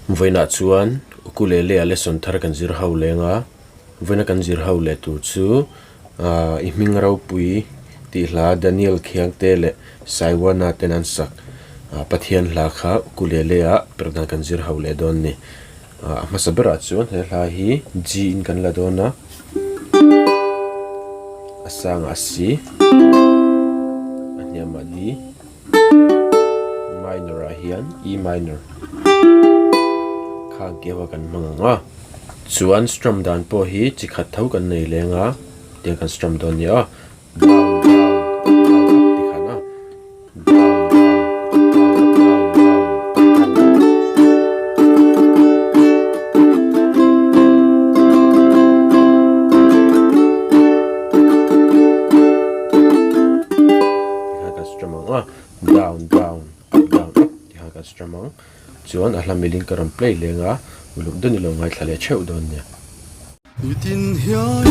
Voina chuan ukulele lesson thar kan zir ho lenga voina kan zir ho le tu chu hming ropui ti hla Daniel Khiangte le SaiWanah tenan sak pathian hla kha ukulele a Perhdan kan zir ho le don ni masabara chuan he hla hi G in kan la dona asang asi anyama di minor hian E minor khang kewa kan manga chuan strum dan po hi chikhat thau kan nei lenga tiang kan strum don ya down tikhana down down down tiha kan strum ang chuan a hla miling karam play lenga uluk doni lo ngai thlale cheu don nia tin hian